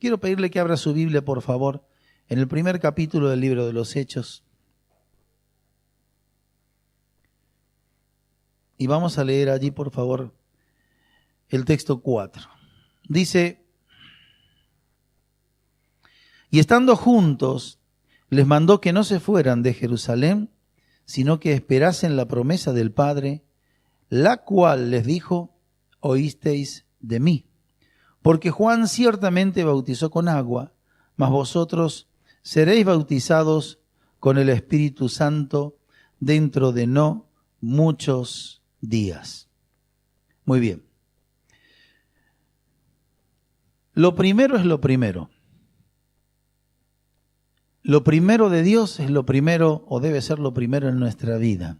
Quiero pedirle que abra su Biblia, por favor, en el primer capítulo del libro de los Hechos. Y vamos a leer allí, por favor, el texto 4. Dice: y estando juntos, les mandó que no se fueran de Jerusalén, sino que esperasen la promesa del Padre, la cual les dijo: oísteis de mí. Porque Juan ciertamente bautizó con agua, mas vosotros seréis bautizados con el Espíritu Santo dentro de no muchos días. Muy bien. Lo primero es lo primero. Lo primero de Dios es lo primero, o debe ser lo primero en nuestra vida.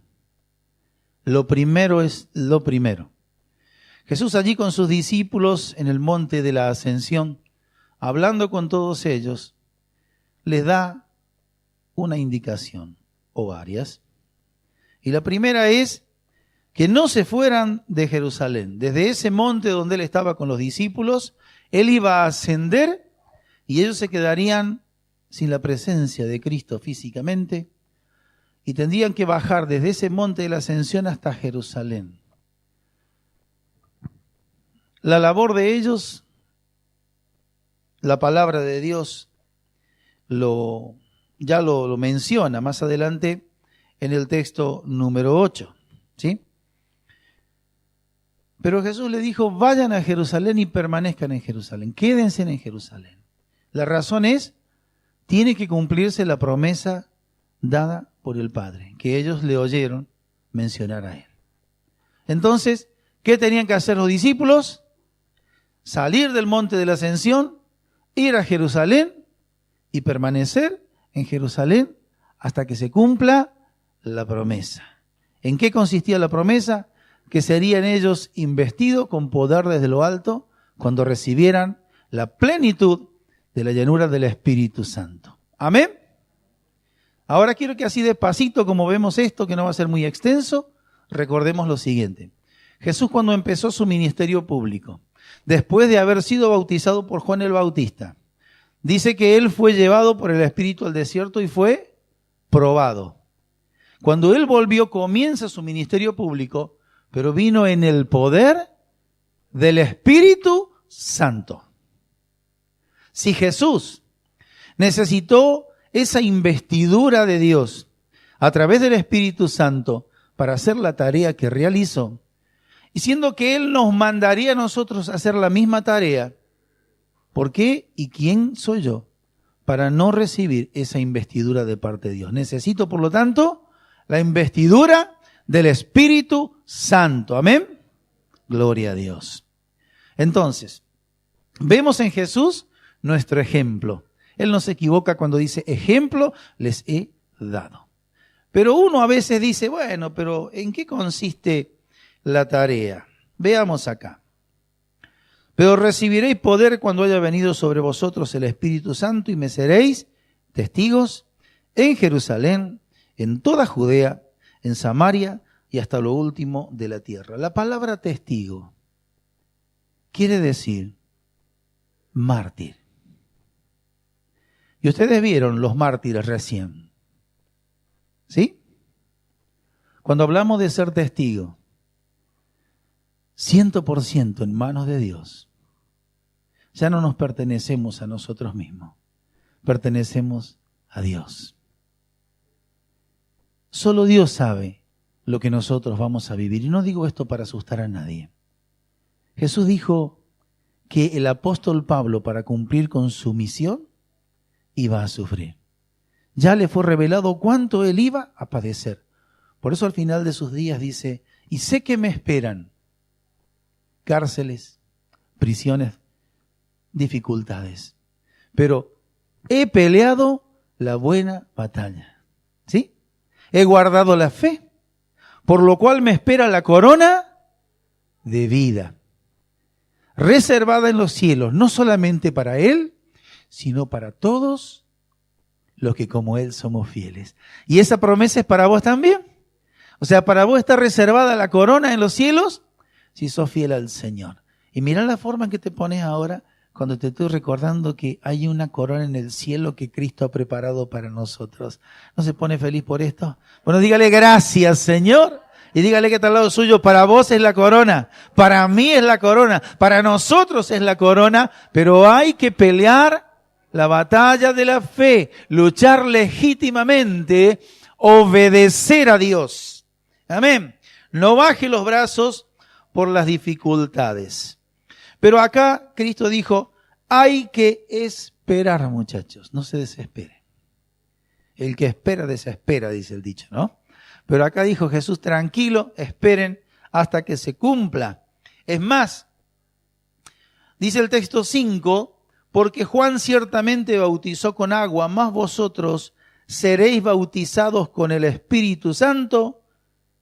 Lo primero es lo primero. Jesús allí con sus discípulos en el monte de la Ascensión, hablando con todos ellos, les da una indicación, o varias. Y la primera es que no se fueran de Jerusalén. Desde ese monte donde él estaba con los discípulos, él iba a ascender y ellos se quedarían sin la presencia de Cristo físicamente y tendrían que bajar desde ese monte de la Ascensión hasta Jerusalén. La labor de ellos, la palabra de Dios ya lo menciona más adelante en el texto número 8, ¿sí? Pero Jesús le dijo: vayan a Jerusalén y permanezcan en Jerusalén, quédense en Jerusalén. La razón es: tiene que cumplirse la promesa dada por el Padre, que ellos le oyeron mencionar a él. Entonces, ¿qué tenían que hacer los discípulos? Salir del monte de la Ascensión, ir a Jerusalén y permanecer en Jerusalén hasta que se cumpla la promesa. ¿En qué consistía la promesa? Que serían ellos investidos con poder desde lo alto cuando recibieran la plenitud de la llenura del Espíritu Santo. Amén. Ahora quiero que así despacito, como vemos esto, que no va a ser muy extenso, recordemos lo siguiente. Jesús, cuando empezó su ministerio público, después de haber sido bautizado por Juan el Bautista, dice que él fue llevado por el Espíritu al desierto y fue probado. Cuando él volvió, comienza su ministerio público, pero vino en el poder del Espíritu Santo. Si Jesús necesitó esa investidura de Dios a través del Espíritu Santo para hacer la tarea que realizó, y siendo que Él nos mandaría a nosotros a hacer la misma tarea, ¿por qué y quién soy yo para no recibir esa investidura de parte de Dios? Necesito, por lo tanto, la investidura del Espíritu Santo. Amén. Gloria a Dios. Entonces, vemos en Jesús nuestro ejemplo. Él no se equivoca cuando dice: ejemplo les he dado. Pero uno a veces dice: bueno, pero ¿en qué consiste la tarea? Veamos acá. Pero recibiréis poder cuando haya venido sobre vosotros el Espíritu Santo y me seréis testigos en Jerusalén, en toda Judea, en Samaria y hasta lo último de la tierra. La palabra testigo quiere decir mártir. Y ustedes vieron los mártires recién, ¿sí? Cuando hablamos de ser testigo, 100% en manos de Dios, ya no nos pertenecemos a nosotros mismos, pertenecemos a Dios. Solo Dios sabe lo que nosotros vamos a vivir. Y no digo esto para asustar a nadie. Jesús dijo que el apóstol Pablo, para cumplir con su misión, iba a sufrir. Ya le fue revelado cuánto él iba a padecer. Por eso al final de sus días dice: y sé que me esperan cárceles, prisiones, dificultades. Pero he peleado la buena batalla. ¿Sí? He guardado la fe, por lo cual me espera la corona de vida, reservada en los cielos, no solamente para él, sino para todos los que como él somos fieles. Y esa promesa es para vos también. O sea, para vos está reservada la corona en los cielos si sos fiel al Señor. Y mirá la forma en que te pones ahora cuando te estoy recordando que hay una corona en el cielo que Cristo ha preparado para nosotros. ¿No se pone feliz por esto? Bueno, dígale gracias, Señor. Y dígale que está al lado suyo, para vos es la corona, para mí es la corona, para nosotros es la corona, pero hay que pelear la batalla de la fe, luchar legítimamente, obedecer a Dios. Amén. No baje los brazos por las dificultades. Pero acá Cristo dijo, hay que esperar, muchachos, no se desesperen. El que espera, desespera, dice el dicho, ¿no? Pero acá dijo Jesús, tranquilo, esperen hasta que se cumpla. Es más, dice el texto 5, porque Juan ciertamente bautizó con agua, mas vosotros seréis bautizados con el Espíritu Santo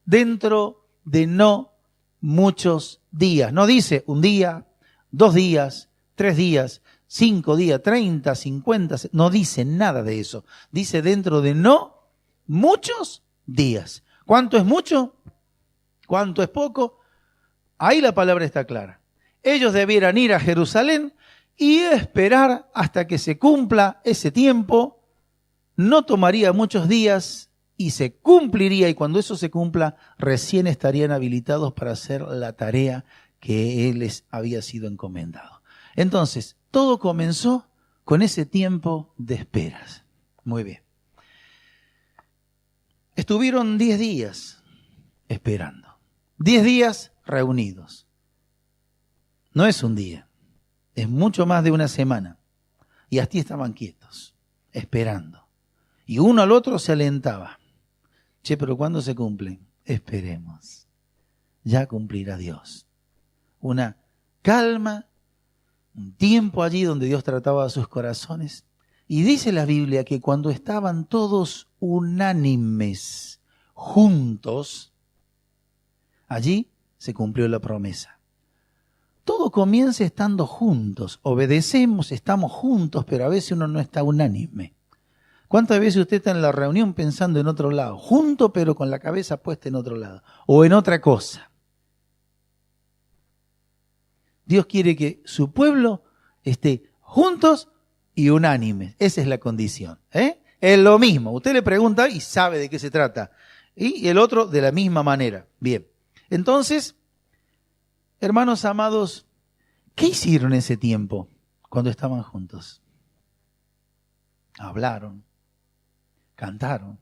dentro de no muchos días. No dice un día, 2 días, 3 días, 5 días, 30, 50, no dice nada de eso. Dice dentro de no muchos días. ¿Cuánto es mucho? ¿Cuánto es poco? Ahí la palabra está clara. Ellos debieran ir a Jerusalén y esperar hasta que se cumpla ese tiempo. No tomaría muchos días y se cumpliría, y cuando eso se cumpla, recién estarían habilitados para hacer la tarea que Él les había sido encomendado. Entonces, todo comenzó con ese tiempo de esperas. Muy bien. Estuvieron 10 días esperando. 10 días reunidos. No es un día, es mucho más de una semana. Y así estaban quietos, esperando. Y uno al otro se alentaba. Che, pero ¿cuándo se cumplen? Esperemos. Ya cumplirá Dios. Una calma, un tiempo allí donde Dios trataba a sus corazones. Y dice la Biblia que cuando estaban todos unánimes, juntos, allí se cumplió la promesa. Todo comienza estando juntos, obedecemos, estamos juntos, pero a veces uno no está unánime. ¿Cuántas veces usted está en la reunión pensando en otro lado? Junto, pero con la cabeza puesta en otro lado, o en otra cosa. Dios quiere que su pueblo esté juntos y unánimes. Esa es la condición. Es lo mismo. Usted le pregunta y sabe de qué se trata. Y el otro de la misma manera. Bien. Entonces, hermanos amados, ¿qué hicieron ese tiempo cuando estaban juntos? Hablaron, cantaron,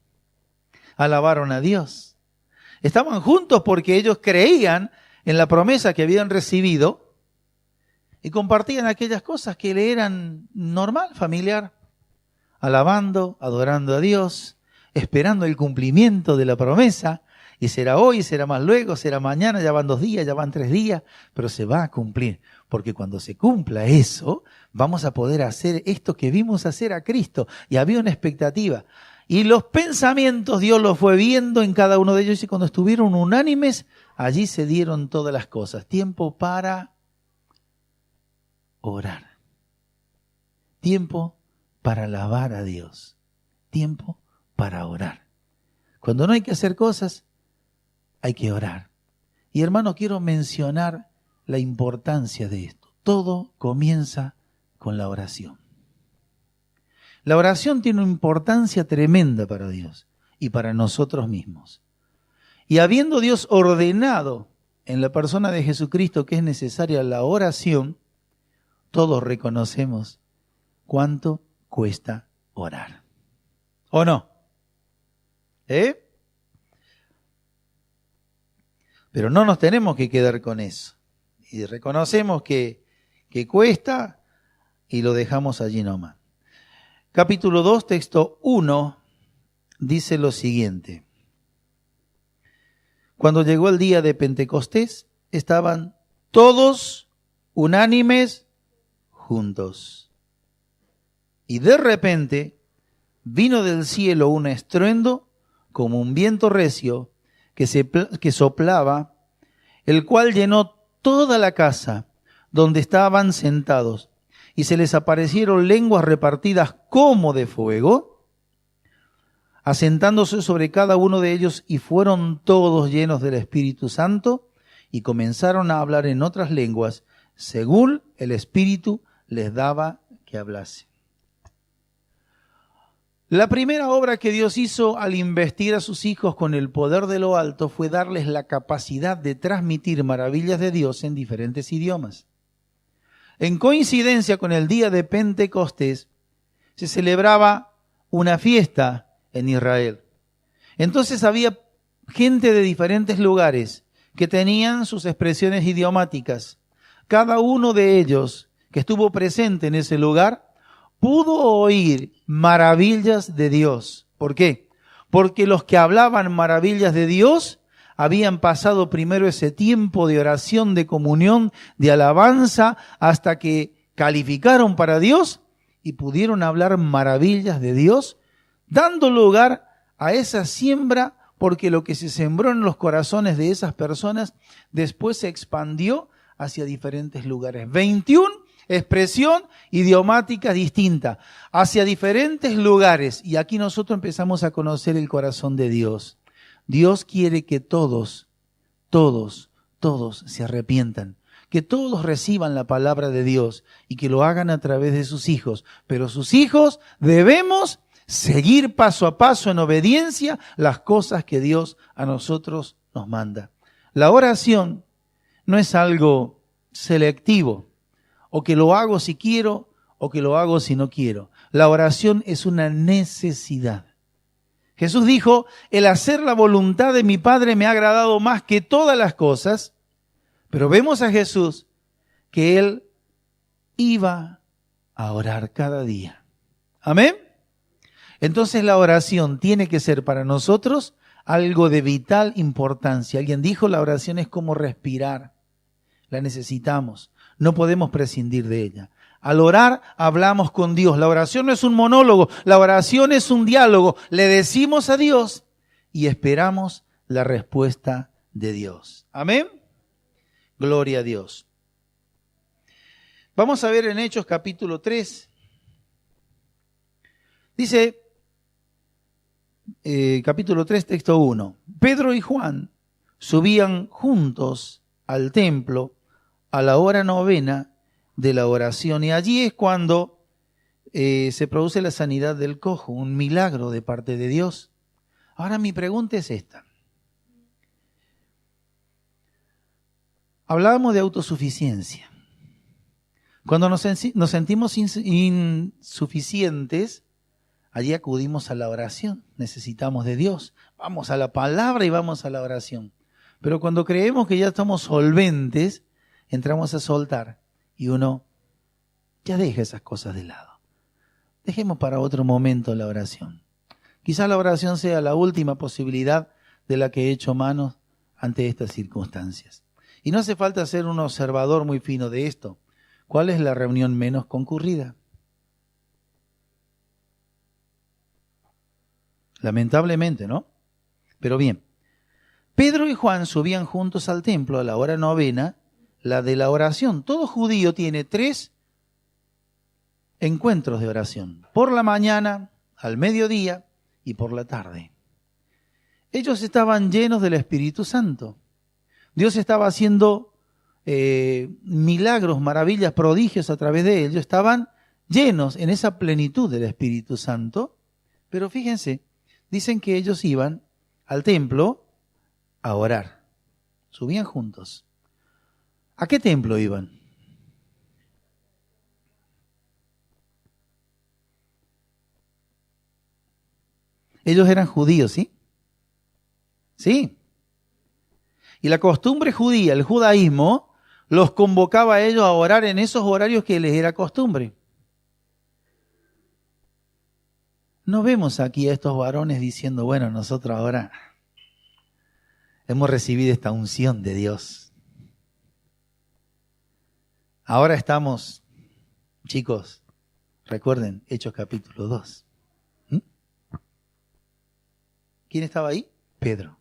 alabaron a Dios. Estaban juntos porque ellos creían en la promesa que habían recibido y compartían aquellas cosas que le eran normal, familiar, alabando, adorando a Dios, esperando el cumplimiento de la promesa. Y será hoy, será más luego, será mañana, ya van 2 días, ya van 3 días, pero se va a cumplir. Porque cuando se cumpla eso, vamos a poder hacer esto que vimos hacer a Cristo. Y había una expectativa. Y los pensamientos Dios los fue viendo en cada uno de ellos, y cuando estuvieron unánimes, allí se dieron todas las cosas. Tiempo para orar. Tiempo para alabar a Dios. Tiempo para orar. Cuando no hay que hacer cosas, hay que orar. Y hermano, quiero mencionar la importancia de esto. Todo comienza con la oración. La oración tiene una importancia tremenda para Dios y para nosotros mismos. Y habiendo Dios ordenado en la persona de Jesucristo que es necesaria la oración, todos reconocemos cuánto cuesta orar. ¿O no? Pero no nos tenemos que quedar con eso. Y reconocemos que cuesta y lo dejamos allí nomás. Capítulo 2, texto 1, dice lo siguiente. Cuando llegó el día de Pentecostés, estaban todos unánimes juntos. Y de repente vino del cielo un estruendo como un viento recio que soplaba, el cual llenó toda la casa donde estaban sentados, y se les aparecieron lenguas repartidas como de fuego, asentándose sobre cada uno de ellos, y fueron todos llenos del Espíritu Santo, y comenzaron a hablar en otras lenguas, según el Espíritu les daba que hablase. La primera obra que Dios hizo al investir a sus hijos con el poder de lo alto fue darles la capacidad de transmitir maravillas de Dios en diferentes idiomas. En coincidencia con el día de Pentecostés, se celebraba una fiesta en Israel. Entonces había gente de diferentes lugares que tenían sus expresiones idiomáticas. Cada uno de ellos que estuvo presente en ese lugar pudo oír maravillas de Dios. ¿Por qué? Porque los que hablaban maravillas de Dios habían pasado primero ese tiempo de oración, de comunión, de alabanza, hasta que calificaron para Dios y pudieron hablar maravillas de Dios, dando lugar a esa siembra, porque lo que se sembró en los corazones de esas personas después se expandió hacia diferentes lugares. 21 expresión idiomática distinta, hacia diferentes lugares. Y aquí nosotros empezamos a conocer el corazón de Dios. Dios quiere que todos se arrepientan, que todos reciban la palabra de Dios y que lo hagan a través de sus hijos. Pero sus hijos debemos seguir paso a paso en obediencia las cosas que Dios a nosotros nos manda. La oración no es algo selectivo, o que lo hago si quiero, o que lo hago si no quiero. La oración es una necesidad. Jesús dijo, el hacer la voluntad de mi Padre me ha agradado más que todas las cosas, pero vemos a Jesús que Él iba a orar cada día. ¿Amén? Entonces la oración tiene que ser para nosotros algo de vital importancia. Alguien dijo, la oración es como respirar. La necesitamos. No podemos prescindir de ella. Al orar, hablamos con Dios. La oración no es un monólogo, la oración es un diálogo. Le decimos a Dios y esperamos la respuesta de Dios. Amén. Gloria a Dios. Vamos a ver en Hechos capítulo 3. Dice, capítulo 3, texto 1. Pedro y Juan subían juntos al templo a la hora novena de la oración. Y allí es cuando se produce la sanidad del cojo, un milagro de parte de Dios. Ahora mi pregunta es esta. Hablábamos de autosuficiencia. Cuando nos sentimos insuficientes, allí acudimos a la oración. Necesitamos de Dios. Vamos a la palabra y vamos a la oración. Pero cuando creemos que ya estamos solventes, entramos a soltar y uno ya deja esas cosas de lado. Dejemos para otro momento la oración. Quizás la oración sea la última posibilidad de la que he hecho mano ante estas circunstancias. Y no hace falta ser un observador muy fino de esto. ¿Cuál es la reunión menos concurrida? Lamentablemente, ¿no? Pero bien, Pedro y Juan subían juntos al templo a la hora novena, la de la oración. Todo judío tiene 3 encuentros de oración. Por la mañana, al mediodía y por la tarde. Ellos estaban llenos del Espíritu Santo. Dios estaba haciendo milagros, maravillas, prodigios a través de ellos. Estaban llenos en esa plenitud del Espíritu Santo. Pero fíjense, dicen que ellos iban al templo a orar. Subían juntos. ¿A qué templo iban? Ellos eran judíos, ¿sí? Sí. Y la costumbre judía, el judaísmo, los convocaba a ellos a orar en esos horarios que les era costumbre. No vemos aquí a estos varones diciendo, bueno, nosotros ahora hemos recibido esta unción de Dios. Ahora estamos, chicos, recuerden, Hechos capítulo 2. ¿Quién estaba ahí? Pedro.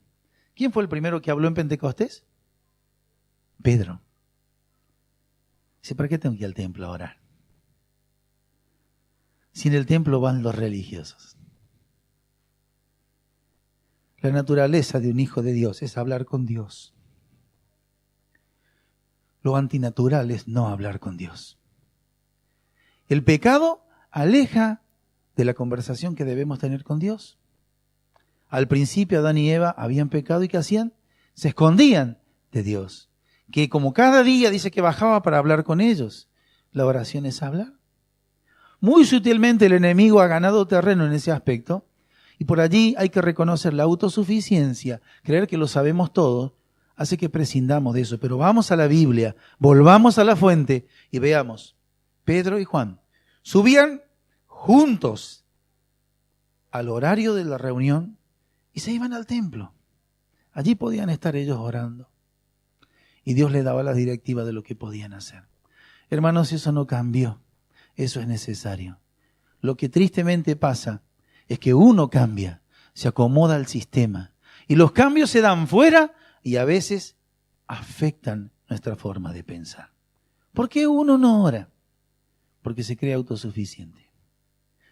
¿Quién fue el primero que habló en Pentecostés? Pedro. Dice, ¿para qué tengo que ir al templo a orar? Si en el templo van los religiosos. La naturaleza de un hijo de Dios es hablar con Dios. Lo antinatural es no hablar con Dios. El pecado aleja de la conversación que debemos tener con Dios. Al principio Adán y Eva habían pecado y ¿qué hacían? Se escondían de Dios. Que como cada día dice que bajaba para hablar con ellos. La oración es hablar. Muy sutilmente el enemigo ha ganado terreno en ese aspecto. Y por allí hay que reconocer la autosuficiencia, creer que lo sabemos todo, hace que prescindamos de eso. Pero vamos a la Biblia, volvamos a la fuente y veamos. Pedro y Juan subían juntos al horario de la reunión y se iban al templo. Allí podían estar ellos orando. Y Dios les daba las directivas de lo que podían hacer. Hermanos, eso no cambió. Eso es necesario. Lo que tristemente pasa es que uno cambia, se acomoda al sistema. Y los cambios se dan fuera y a veces afectan nuestra forma de pensar. ¿Por qué uno no ora? Porque se cree autosuficiente.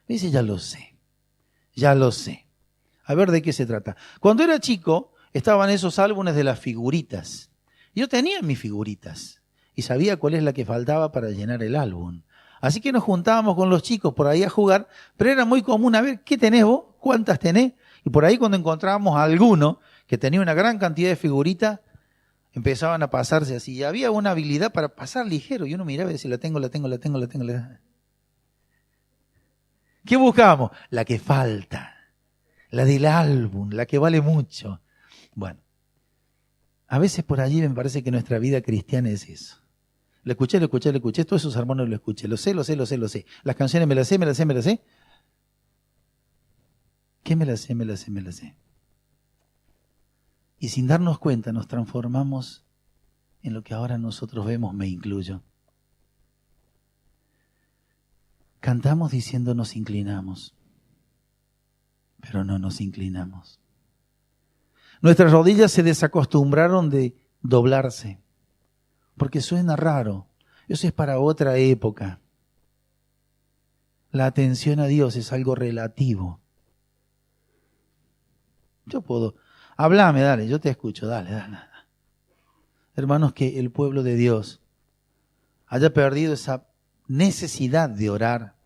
Dice, ya lo sé. A ver de qué se trata. Cuando era chico, estaban esos álbumes de las figuritas. Yo tenía mis figuritas y sabía cuál es la que faltaba para llenar el álbum. Así que nos juntábamos con los chicos por ahí a jugar, pero era muy común, a ver, ¿qué tenés vos? ¿Cuántas tenés? Y por ahí cuando encontrábamos a alguno que tenía una gran cantidad de figuritas, empezaban a pasarse así. Y había una habilidad para pasar ligero. Y uno miraba y decía, la tengo. ¿Qué buscábamos? La que falta. La del álbum, la que vale mucho. Bueno, a veces por allí me parece que nuestra vida cristiana es eso. Lo escuché, todos esos sermones lo escuché, lo sé. Las canciones me las sé. ¿Qué me las sé? Y sin darnos cuenta nos transformamos en lo que ahora nosotros vemos, me incluyo. Cantamos diciendo nos inclinamos, pero no nos inclinamos. Nuestras rodillas se desacostumbraron de doblarse, porque suena raro. Eso es para otra época. La atención a Dios es algo relativo. Yo puedo, háblame, dale, yo te escucho, dale. Hermanos, que el pueblo de Dios haya perdido esa necesidad de orar,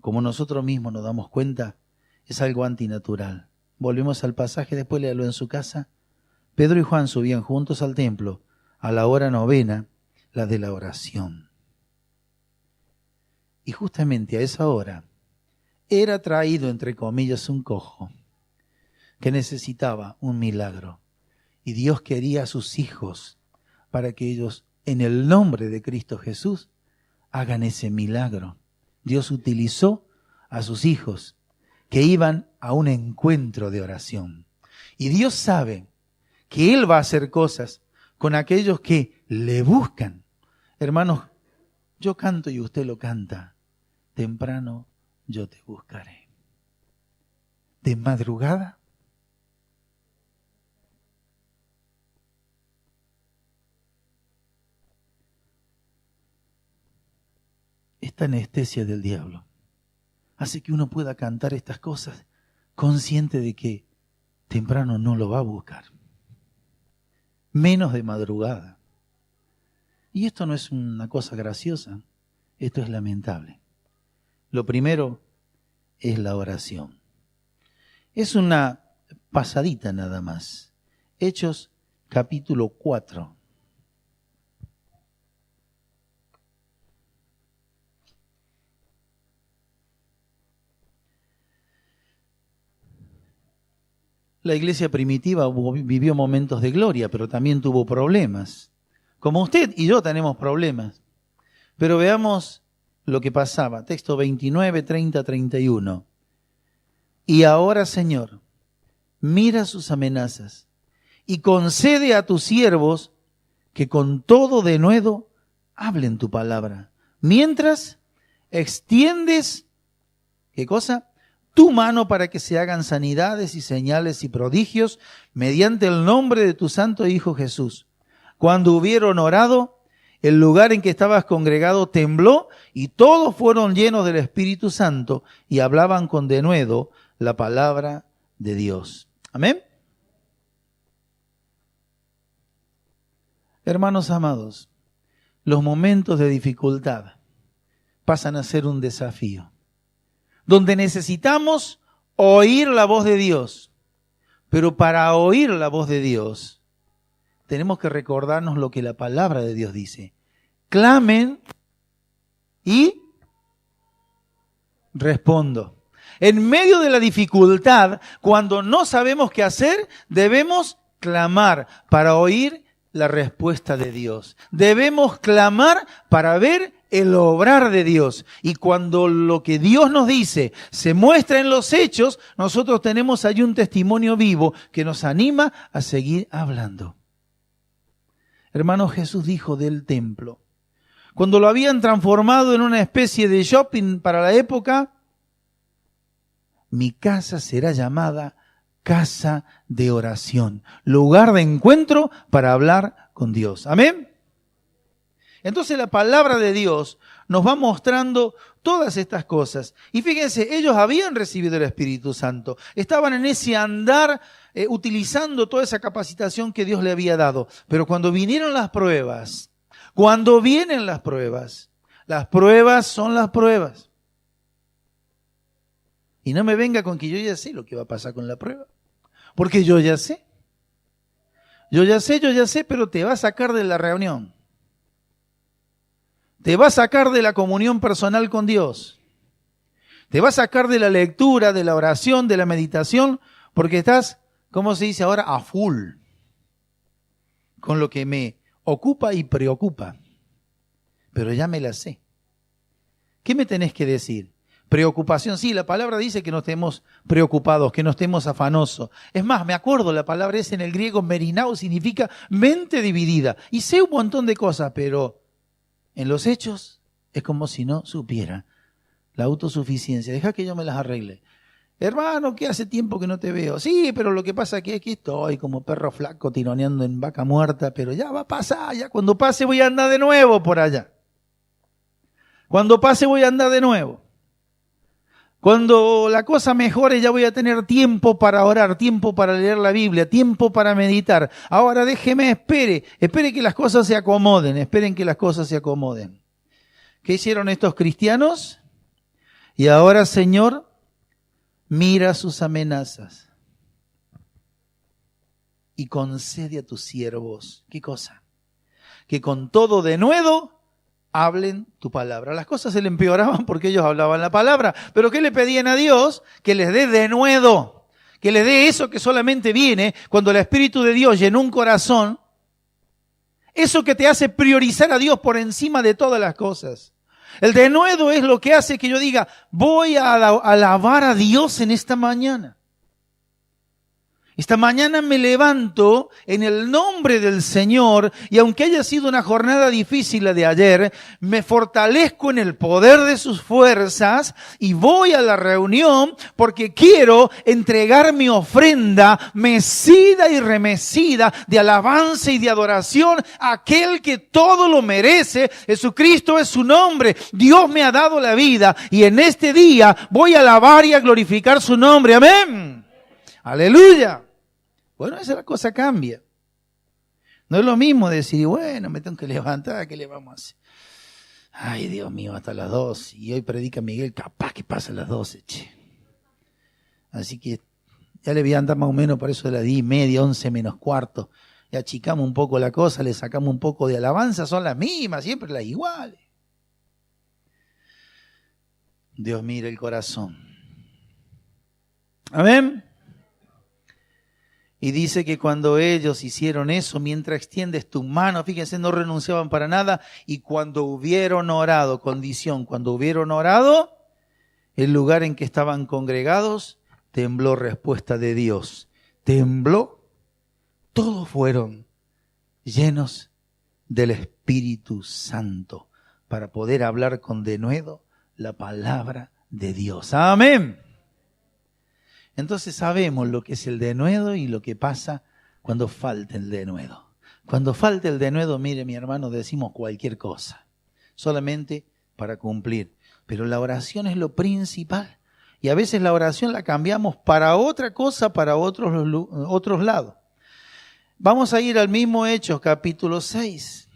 como nosotros mismos nos damos cuenta, es algo antinatural. Volvemos al pasaje, después léalo en su casa. Pedro y Juan subían juntos al templo a la hora novena, la de la oración. Y justamente a esa hora era traído, entre comillas, un cojo que necesitaba un milagro. Y Dios quería a sus hijos para que ellos, en el nombre de Cristo Jesús, hagan ese milagro. Dios utilizó a sus hijos que iban a un encuentro de oración. Y Dios sabe que Él va a hacer cosas con aquellos que le buscan. Hermanos, yo canto y usted lo canta. Temprano yo te buscaré. De madrugada. Esta anestesia del diablo hace que uno pueda cantar estas cosas consciente de que temprano no lo va a buscar. Menos de madrugada. Y esto no es una cosa graciosa, esto es lamentable. Lo primero es la oración. Es una pasadita nada más. Hechos capítulo 4. La iglesia primitiva vivió momentos de gloria, pero también tuvo problemas. Como usted y yo tenemos problemas. Pero veamos lo que pasaba. Texto 29, 30, 31. Y ahora, Señor, mira sus amenazas y concede a tus siervos que con todo denuedo hablen tu palabra. Mientras extiendes, ¿qué cosa? Tu mano para que se hagan sanidades y señales y prodigios mediante el nombre de tu santo Hijo Jesús. Cuando hubieron orado, el lugar en que estabas congregado tembló y todos fueron llenos del Espíritu Santo y hablaban con denuedo la palabra de Dios. Amén. Hermanos amados, los momentos de dificultad pasan a ser un desafío. Donde necesitamos oír la voz de Dios. Pero para oír la voz de Dios, tenemos que recordarnos lo que la palabra de Dios dice. Clamen y respondo. En medio de la dificultad, cuando no sabemos qué hacer, debemos clamar para oír la respuesta de Dios. Debemos clamar para ver el obrar de Dios. Y cuando lo que Dios nos dice se muestra en los hechos, nosotros tenemos allí un testimonio vivo que nos anima a seguir hablando. Hermano, Jesús dijo del templo, cuando lo habían transformado en una especie de shopping para la época, mi casa será llamada casa de oración, lugar de encuentro para hablar con Dios. Amén. Entonces la palabra de Dios nos va mostrando todas estas cosas. Y fíjense, ellos habían recibido el Espíritu Santo, estaban en ese andar utilizando toda esa capacitación que Dios le había dado. Pero cuando vinieron las pruebas, cuando vienen las pruebas son las pruebas. Y no me venga con que yo ya sé lo que va a pasar con la prueba. Porque yo ya sé. Yo ya sé, pero te va a sacar de la reunión. Te va a sacar de la comunión personal con Dios. Te va a sacar de la lectura, de la oración, de la meditación, porque estás, ¿cómo se dice ahora? A full. Con lo que me ocupa y preocupa. Pero ya me la sé. ¿Qué me tenés que decir? Preocupación, sí, la palabra dice que no estemos preocupados, que no estemos afanosos. Es más, me acuerdo, la palabra es en el griego merinao, significa mente dividida. Y sé un montón de cosas, pero en los hechos es como si no supiera. La autosuficiencia, deja que yo me las arregle. Hermano, que hace tiempo que no te veo. Sí, pero lo que pasa es que aquí estoy como perro flaco tironeando en vaca muerta, pero ya va a pasar, ya cuando pase voy a andar de nuevo por allá. Cuando pase voy a andar de nuevo. Cuando la cosa mejore ya voy a tener tiempo para orar, tiempo para leer la Biblia, tiempo para meditar. Ahora déjeme, espere que las cosas se acomoden, esperen que las cosas se acomoden. ¿Qué hicieron estos cristianos? Y ahora, Señor, mira sus amenazas y concede a tus siervos. ¿Qué cosa? Que con todo denuedo hablen tu palabra. Las cosas se le empeoraban porque ellos hablaban la palabra. ¿Pero qué le pedían a Dios? Que les dé denuedo, que les dé eso que solamente viene cuando el Espíritu de Dios llenó un corazón, eso que te hace priorizar a Dios por encima de todas las cosas. El denuedo es lo que hace que yo diga, voy a alabar a Dios en esta mañana. Esta mañana me levanto en el nombre del Señor y aunque haya sido una jornada difícil la de ayer, me fortalezco en el poder de sus fuerzas y voy a la reunión porque quiero entregar mi ofrenda mecida y remecida de alabanza y de adoración a aquel que todo lo merece. Jesucristo es su nombre. Dios me ha dado la vida y en este día voy a alabar y a glorificar su nombre. Amén. Aleluya. Bueno, esa la cosa cambia. No es lo mismo decir, bueno, me tengo que levantar, ¿qué le vamos a hacer? Ay, Dios mío, hasta las 12. Y hoy predica Miguel, capaz que pasa a las 12, che. Así que ya le voy a andar más o menos por eso de las 10:30, 11 menos cuarto. Ya achicamos un poco la cosa, le sacamos un poco de alabanza, son las mismas, siempre las iguales. Dios mira el corazón. Amén. Y dice que cuando ellos hicieron eso, mientras extiendes tu mano, fíjense, no renunciaban para nada. Y cuando hubieron orado, condición, cuando hubieron orado, el lugar en que estaban congregados, tembló respuesta de Dios. Tembló, todos fueron llenos del Espíritu Santo para poder hablar con denuedo la palabra de Dios. Amén. Entonces sabemos lo que es el denuedo y lo que pasa cuando falta el denuedo. Cuando falta el denuedo, mire mi hermano, decimos cualquier cosa, solamente para cumplir. Pero la oración es lo principal. Y a veces la oración la cambiamos para otra cosa, para otros lados. Vamos a ir al mismo Hechos, capítulo 6.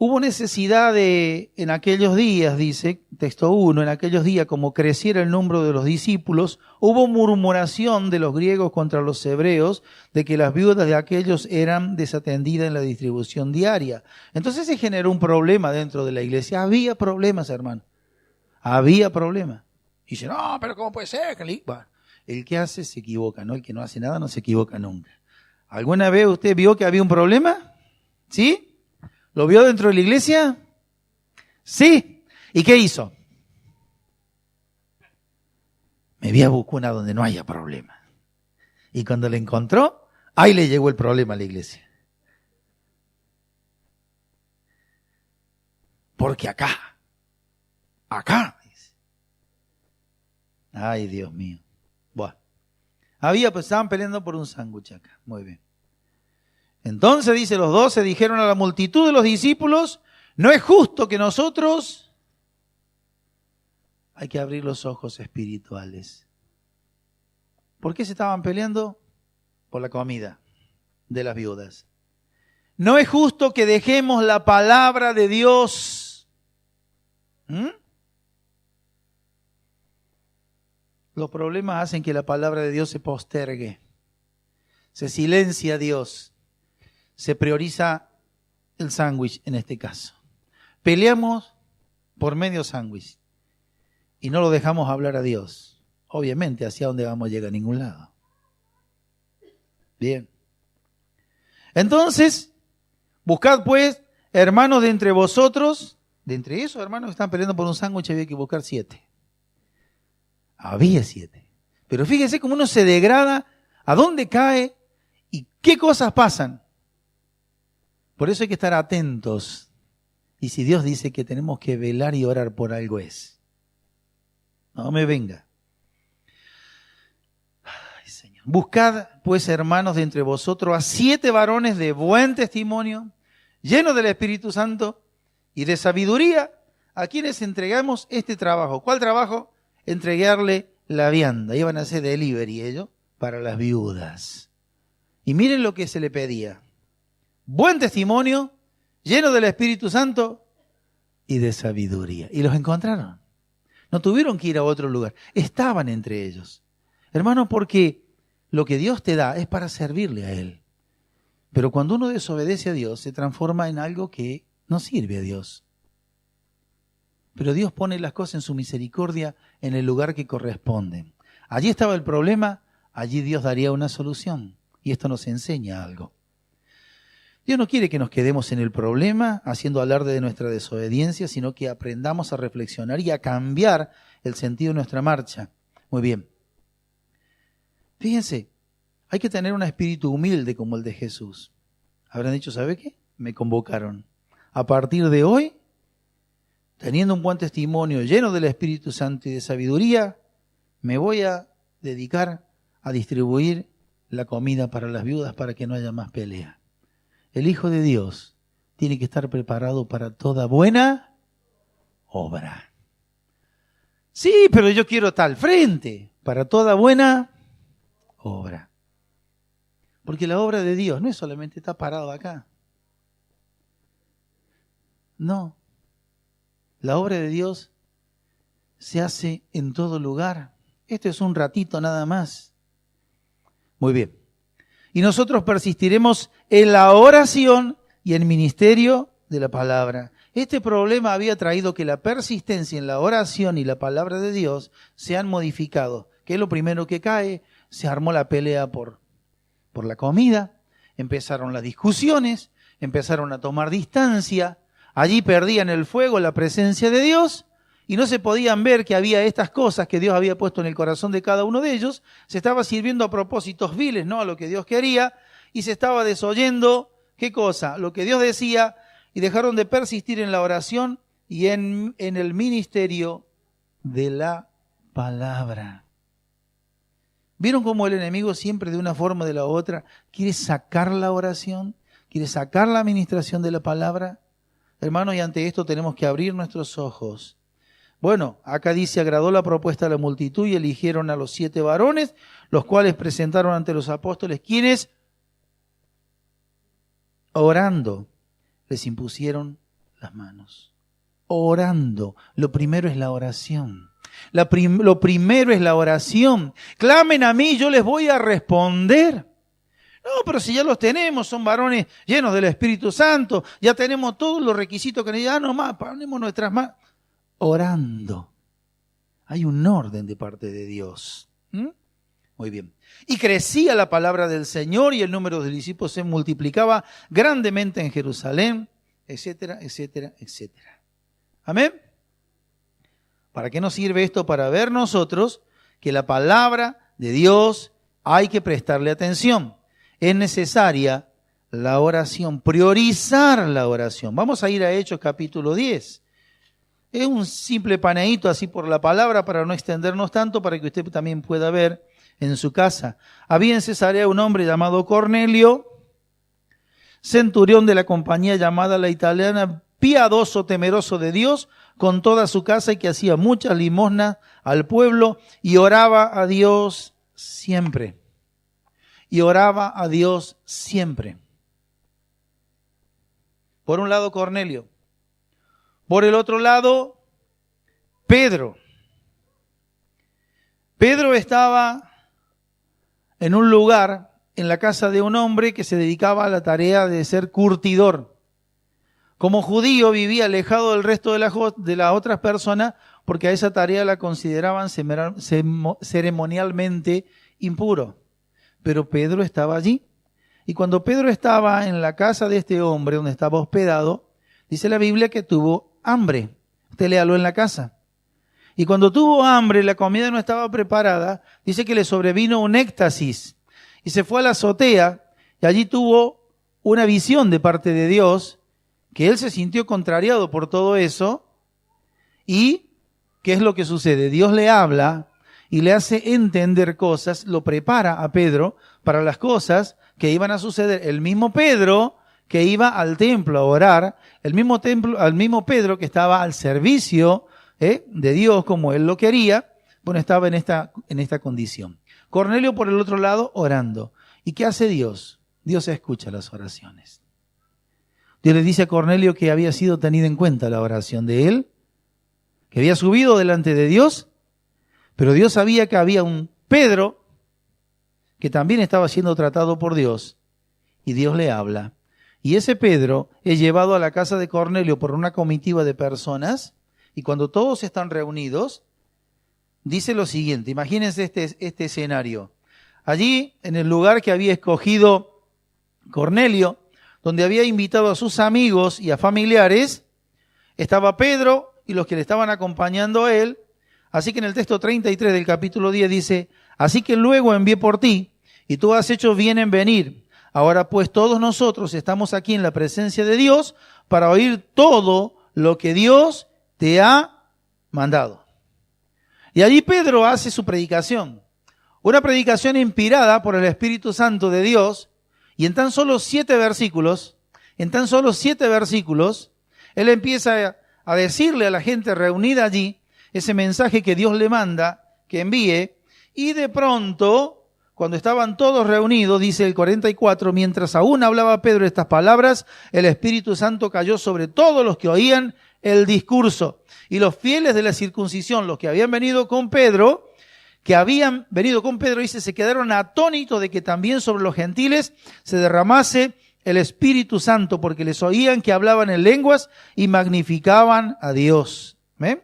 Hubo necesidad en aquellos días, dice, texto 1, en aquellos días, como creciera el número de los discípulos, hubo murmuración de los griegos contra los hebreos de que las viudas de aquellos eran desatendidas en la distribución diaria. Entonces se generó un problema dentro de la iglesia. Había problemas, hermano. Había problemas. Y dice, no, pero ¿cómo puede ser? Bueno, el que hace se equivoca, ¿no? El que no hace nada no se equivoca nunca. ¿Alguna vez usted vio que había un problema? ¿Sí? ¿Lo vio dentro de la iglesia? Sí. ¿Y qué hizo? Me voy a buscar una donde no haya problema. Y cuando le encontró, ahí le llegó el problema a la iglesia. Porque acá. Dice. Ay, Dios mío. Bueno. Pues estaban peleando por un sándwich acá. Muy bien. Entonces, dice, los 12 dijeron a la multitud de los discípulos, no es justo que nosotros... Hay que abrir los ojos espirituales. ¿Por qué se estaban peleando? Por la comida de las viudas. No es justo que dejemos la palabra de Dios. Los problemas hacen que la palabra de Dios se postergue. Se silencia a Dios. Se prioriza el sándwich en este caso. Peleamos por medio sándwich y no lo dejamos hablar a Dios. Obviamente, ¿hacia dónde vamos a llegar? A ningún lado. Bien. Entonces, buscad pues, hermanos de entre vosotros, de entre esos hermanos que están peleando por un sándwich había que buscar 7. Había 7. Pero fíjense cómo uno se degrada, a dónde cae y qué cosas pasan. Por eso hay que estar atentos. Y si Dios dice que tenemos que velar y orar por algo es. No me venga. Ay, Señor. Buscad, pues, hermanos, de entre vosotros a 7 varones de buen testimonio, llenos del Espíritu Santo y de sabiduría, a quienes entregamos este trabajo. ¿Cuál trabajo? Entregarle la vianda. Iban a hacer delivery ellos para las viudas. Y miren lo que se le pedía. Buen testimonio, lleno del Espíritu Santo y de sabiduría. Y los encontraron. No tuvieron que ir a otro lugar. Estaban entre ellos. Hermanos, porque lo que Dios te da es para servirle a Él. Pero cuando uno desobedece a Dios, se transforma en algo que no sirve a Dios. Pero Dios pone las cosas en su misericordia en el lugar que corresponden. Allí estaba el problema, allí Dios daría una solución. Y esto nos enseña algo. Dios no quiere que nos quedemos en el problema haciendo alarde de nuestra desobediencia, sino que aprendamos a reflexionar y a cambiar el sentido de nuestra marcha. Muy bien. Fíjense, hay que tener un espíritu humilde como el de Jesús. Habrán dicho, ¿sabe qué? Me convocaron. A partir de hoy, teniendo un buen testimonio lleno del Espíritu Santo y de sabiduría, me voy a dedicar a distribuir la comida para las viudas para que no haya más pelea. El Hijo de Dios tiene que estar preparado para toda buena obra. Sí, pero yo quiero tal frente, para toda buena obra. Porque la obra de Dios no es solamente estar parado acá. No. La obra de Dios se hace en todo lugar. Esto es un ratito nada más. Muy bien. Y nosotros persistiremos en la oración y en el ministerio de la palabra. Este problema había traído que la persistencia en la oración y la palabra de Dios se han modificado. ¿Qué es lo primero que cae? Se armó la pelea por la comida, empezaron las discusiones, empezaron a tomar distancia. Allí perdían el fuego, la presencia de Dios, y no se podían ver que había estas cosas que Dios había puesto en el corazón de cada uno de ellos. Se estaba sirviendo a propósitos viles, no a lo que Dios quería, y se estaba desoyendo, ¿qué cosa? Lo que Dios decía, y dejaron de persistir en la oración y en el ministerio de la palabra. ¿Vieron cómo el enemigo siempre de una forma o de la otra quiere sacar la oración? ¿Quiere sacar la administración de la palabra? Hermanos, y ante esto tenemos que abrir nuestros ojos. Bueno, acá dice, agradó la propuesta de la multitud y eligieron a los 7 varones, los cuales presentaron ante los apóstoles, quienes, orando, les impusieron las manos. Orando. Lo primero es la oración. Lo primero es la oración. Clamen a mí, yo les voy a responder. No, pero si ya los tenemos, son varones llenos del Espíritu Santo, ya tenemos todos los requisitos que necesitamos, nomás, ponemos nuestras manos. Orando. Hay un orden de parte de Dios. Muy bien. Y crecía la palabra del Señor y el número de discípulos se multiplicaba grandemente en Jerusalén, etcétera, etcétera, etcétera. Amén. ¿Para qué nos sirve esto? Para ver nosotros que la palabra de Dios hay que prestarle atención. Es necesaria la oración, priorizar la oración. Vamos a ir a Hechos capítulo 10. Es un simple paneíto así por la palabra para no extendernos tanto, para que usted también pueda ver en su casa. Había en Cesarea un hombre llamado Cornelio, centurión de la compañía llamada la italiana, piadoso, temeroso de Dios, con toda su casa y que hacía muchas limosnas al pueblo y oraba a Dios siempre. Y oraba a Dios siempre. Por un lado Cornelio. Por el otro lado Pedro. Pedro estaba en un lugar, en la casa de un hombre que se dedicaba a la tarea de ser curtidor. Como judío vivía alejado del resto de las otras personas porque a esa tarea la consideraban ceremonialmente impuro. Pero Pedro estaba allí. Y cuando Pedro estaba en la casa de este hombre donde estaba hospedado, dice la Biblia que tuvo hambre. Usted léalo en la casa. Y cuando tuvo hambre, la comida no estaba preparada, dice que le sobrevino un éxtasis. Y se fue a la azotea y allí tuvo una visión de parte de Dios, que él se sintió contrariado por todo eso. ¿Y qué es lo que sucede? Dios le habla y le hace entender cosas, lo prepara a Pedro para las cosas que iban a suceder. El mismo Pedro que iba al templo a orar, al mismo Pedro que estaba al servicio de Dios como él lo quería, bueno, estaba en esta condición. Cornelio por el otro lado orando. ¿Y qué hace Dios? Dios escucha las oraciones. Dios le dice a Cornelio que había sido tenida en cuenta la oración de él, que había subido delante de Dios. Pero Dios sabía que había un Pedro que también estaba siendo tratado por Dios. Y Dios le habla. Y ese Pedro es llevado a la casa de Cornelio por una comitiva de personas. Y cuando todos están reunidos, dice lo siguiente. Imagínense este escenario. Allí, en el lugar que había escogido Cornelio, donde había invitado a sus amigos y a familiares, estaba Pedro y los que le estaban acompañando a él. Así que en el texto 33 del capítulo 10 dice, así que luego envié por ti, y tú has hecho bien en venir. Ahora pues todos nosotros estamos aquí en la presencia de Dios para oír todo lo que Dios te ha mandado. Y allí Pedro hace su predicación. Una predicación inspirada por el Espíritu Santo de Dios, y en tan solo 7 versículos, él empieza a decirle a la gente reunida allí, ese mensaje que Dios le manda que envíe, y de pronto, cuando estaban todos reunidos, dice el 44, mientras aún hablaba Pedro estas palabras, el Espíritu Santo cayó sobre todos los que oían el discurso. Y los fieles de la circuncisión, los que habían venido con Pedro, dice, se quedaron atónitos de que también sobre los gentiles se derramase el Espíritu Santo, porque les oían que hablaban en lenguas y magnificaban a Dios. ¿Amén?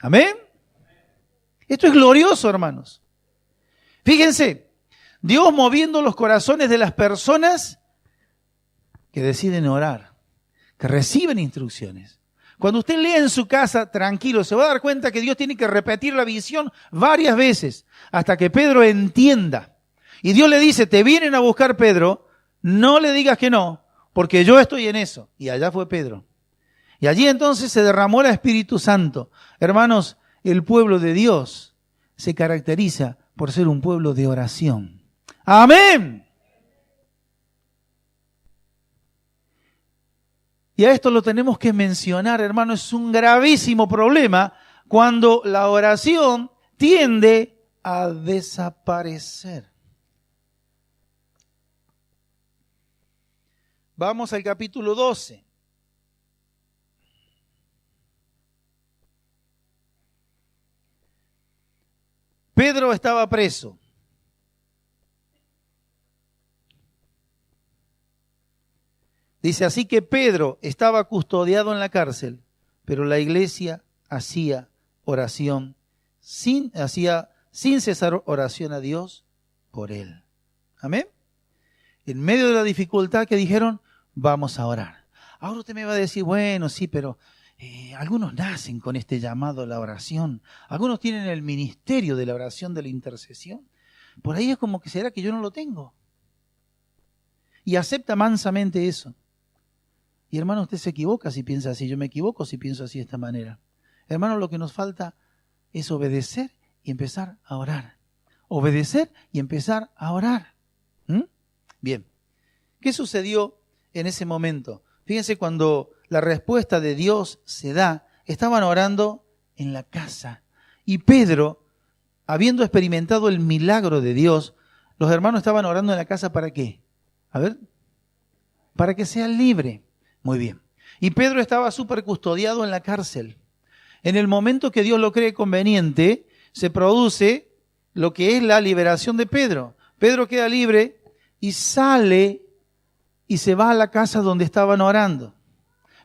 ¿Amén? Esto es glorioso, hermanos. Fíjense, Dios moviendo los corazones de las personas que deciden orar, que reciben instrucciones. Cuando usted lee en su casa, tranquilo, se va a dar cuenta que Dios tiene que repetir la visión varias veces hasta que Pedro entienda. Y Dios le dice, te vienen a buscar, Pedro, no le digas que no, porque yo estoy en eso. Y allá fue Pedro. Y allí entonces se derramó el Espíritu Santo. Hermanos, el pueblo de Dios se caracteriza por ser un pueblo de oración. ¡Amén! Y a esto lo tenemos que mencionar, hermano, es un gravísimo problema cuando la oración tiende a desaparecer. Vamos al capítulo 12. Pedro estaba preso. Dice, así que Pedro estaba custodiado en la cárcel, pero la iglesia hacía oración, sin cesar oración a Dios por él. Amén. En medio de la dificultad que dijeron, vamos a orar. Ahora usted me va a decir, bueno, sí, pero algunos nacen con este llamado a la oración. Algunos tienen el ministerio de la oración, de la intercesión. Por ahí es como que será que yo no lo tengo. Y acepta mansamente eso. Y hermano, usted se equivoca si piensa así. Yo me equivoco si pienso así de esta manera. Hermano, lo que nos falta es obedecer y empezar a orar. Obedecer y empezar a orar. Bien. ¿Qué sucedió en ese momento? Fíjense, cuando la respuesta de Dios se da, estaban orando en la casa. Y Pedro, habiendo experimentado el milagro de Dios, los hermanos estaban orando en la casa ¿para qué? A ver, para que sea libre. Muy bien. Y Pedro estaba súper custodiado en la cárcel. En el momento que Dios lo cree conveniente, se produce lo que es la liberación de Pedro. Pedro queda libre y sale y se va a la casa donde estaban orando.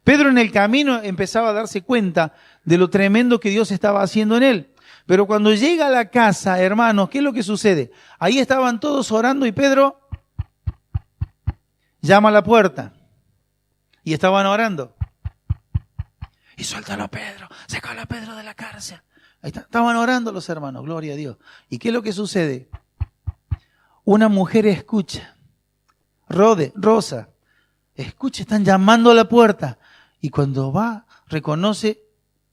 Pedro en el camino empezaba a darse cuenta de lo tremendo que Dios estaba haciendo en él. Pero cuando llega a la casa, hermanos, ¿qué es lo que sucede? Ahí estaban todos orando y Pedro llama a la puerta. Y estaban orando. Y suéltalo a Pedro, sácalo a Pedro de la cárcel. Ahí está. Estaban orando los hermanos, gloria a Dios. ¿Y qué es lo que sucede? Una mujer escucha. Rosa, escucha, están llamando a la puerta. Y cuando va, reconoce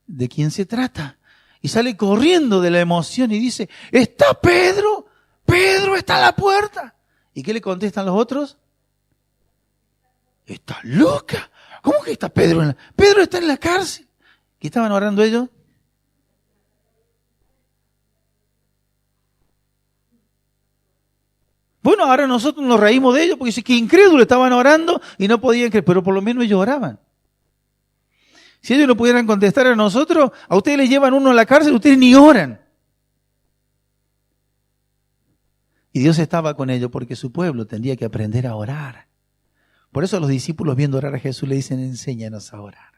de quién se trata. Y sale corriendo de la emoción y dice, ¿está Pedro? Pedro está a la puerta. ¿Y qué le contestan los otros? ¿Estás loca? ¿Cómo que está Pedro? Pedro está en la cárcel. ¿Qué estaban orando ellos? Bueno, ahora nosotros nos reímos de ellos porque dice que incrédulos estaban orando y no podían creer, pero por lo menos ellos oraban. Si ellos no pudieran contestar a nosotros, a ustedes les llevan uno a la cárcel, ustedes ni oran. Y Dios estaba con ellos porque su pueblo tendría que aprender a orar. Por eso los discípulos viendo orar a Jesús le dicen, enséñanos a orar.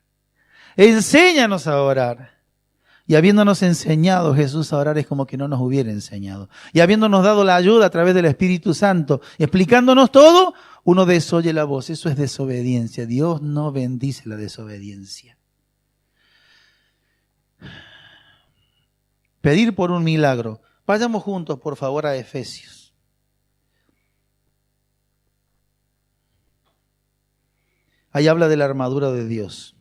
Enséñanos a orar. Y habiéndonos enseñado Jesús a orar es como que no nos hubiera enseñado. Y habiéndonos dado la ayuda a través del Espíritu Santo, explicándonos todo, uno desoye la voz. Eso es desobediencia. Dios no bendice la desobediencia. Pedir por un milagro. Vayamos juntos, por favor, a Efesios. Ahí habla de la armadura de Dios.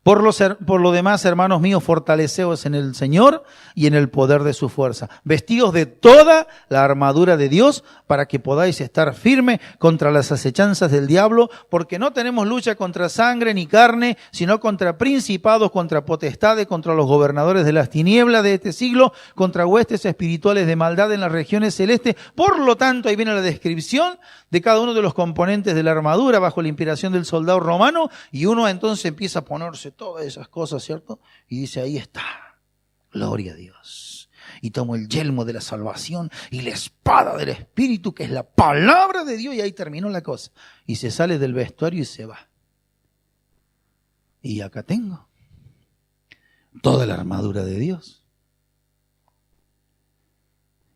Por lo demás, hermanos míos, fortaleceos en el Señor y en el poder de su fuerza. Vestíos de toda la armadura de Dios para que podáis estar firmes contra las acechanzas del diablo, porque no tenemos lucha contra sangre ni carne, sino contra principados, contra potestades, contra los gobernadores de las tinieblas de este siglo, contra huestes espirituales de maldad en las regiones celestes. Por lo tanto, ahí viene la descripción de cada uno de los componentes de la armadura bajo la inspiración del soldado romano, y uno entonces empieza a ponerse todas esas cosas, ¿cierto? Y dice, ahí está, gloria a Dios. Y tomo el yelmo de la salvación y la espada del Espíritu, que es la palabra de Dios, y ahí terminó la cosa. Y se sale del vestuario y se va. Y acá tengo toda la armadura de Dios.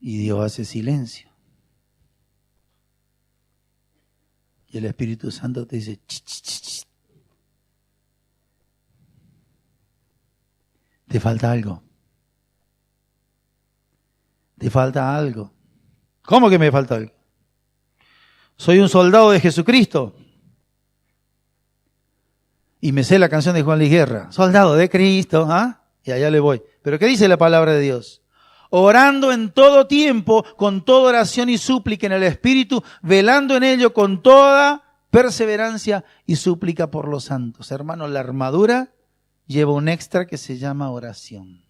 Y Dios hace silencio. Y el Espíritu Santo te dice, ch, ch, ch, ch. Te falta algo. Te falta algo. ¿Cómo que me falta algo? Soy un soldado de Jesucristo. Y me sé la canción de Juan Luis Guerra. Soldado de Cristo. ¿Ah? Y allá le voy. ¿Pero qué dice la palabra de Dios? Orando en todo tiempo, con toda oración y súplica en el Espíritu, velando en ello con toda perseverancia y súplica por los santos. Hermanos, la armadura lleva un extra que se llama oración.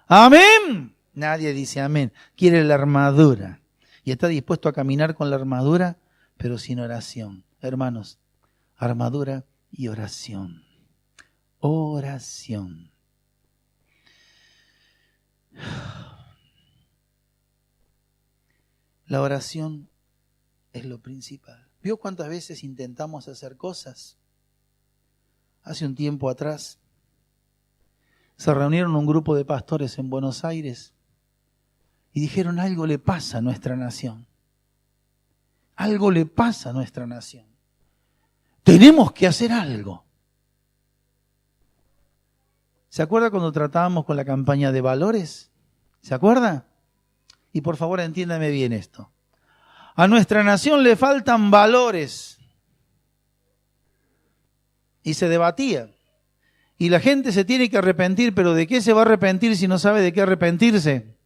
¡Amén! Nadie dice amén. Quiere la armadura. Y está dispuesto a caminar con la armadura, pero sin oración. Hermanos, armadura y oración. Oración. La oración es lo principal. ¿Vio cuántas veces intentamos hacer cosas? Hace un tiempo atrás se reunieron un grupo de pastores en Buenos Aires y dijeron: algo le pasa a nuestra nación. Algo le pasa a nuestra nación. Tenemos que hacer algo. ¿Se acuerda cuando tratábamos con la campaña de valores? ¿Se acuerda? Y por favor entiéndame bien esto. A nuestra nación le faltan valores. Y se debatía. Y la gente se tiene que arrepentir, pero ¿de qué se va a arrepentir si no sabe de qué arrepentirse?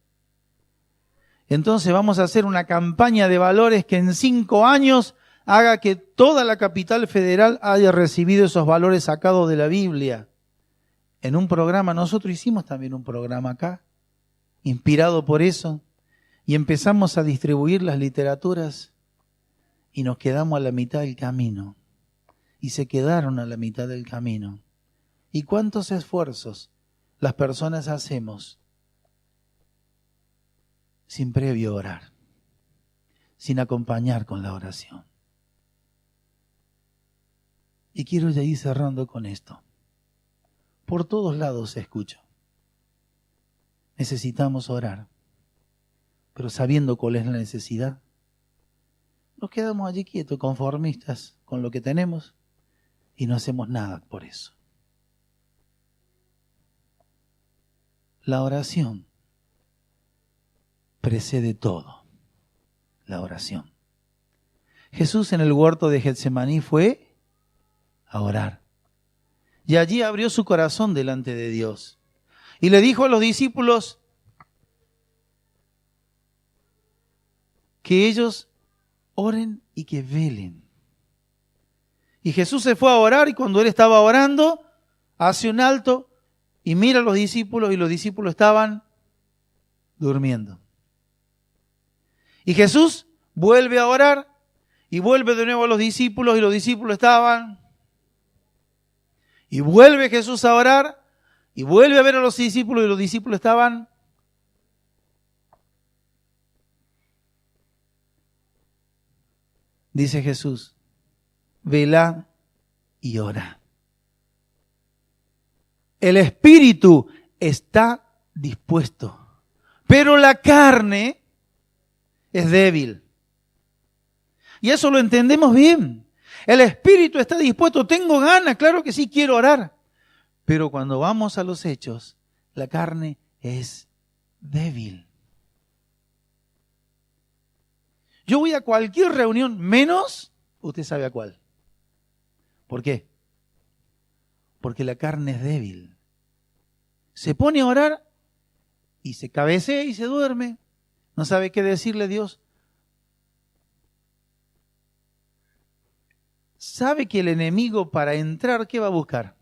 Entonces vamos a hacer una campaña de valores que en 5 años haga que toda la capital federal haya recibido esos valores sacados de la Biblia. En un programa, nosotros hicimos también un programa acá, inspirado por eso, y empezamos a distribuir las literaturas y nos quedamos a la mitad del camino. Y se quedaron a la mitad del camino. ¿Y cuántos esfuerzos las personas hacemos sin previo orar, sin acompañar con la oración? Y quiero ya ir cerrando con esto. Por todos lados se escucha. Necesitamos orar, pero sabiendo cuál es la necesidad, nos quedamos allí quietos, conformistas con lo que tenemos y no hacemos nada por eso. La oración precede todo. La oración. Jesús en el huerto de Getsemaní fue a orar. Y allí abrió su corazón delante de Dios. Y le dijo a los discípulos que ellos oren y que velen. Y Jesús se fue a orar, y cuando él estaba orando, hace un alto y mira a los discípulos, y los discípulos estaban durmiendo. Y Jesús vuelve a orar y vuelve de nuevo a los discípulos, y los discípulos estaban. Y vuelve Jesús a orar y vuelve a ver a los discípulos, y los discípulos estaban. Dice Jesús: velad y orad. El espíritu está dispuesto, pero la carne es débil. Y eso lo entendemos bien. El espíritu está dispuesto, tengo ganas, claro que sí, quiero orar. Pero cuando vamos a los hechos, la carne es débil. Yo voy a cualquier reunión, menos, usted sabe a cuál. ¿Por qué? Porque la carne es débil. Se pone a orar y se cabecea y se duerme. No sabe qué decirle a Dios. ¿Sabe que el enemigo para entrar, qué va a buscar?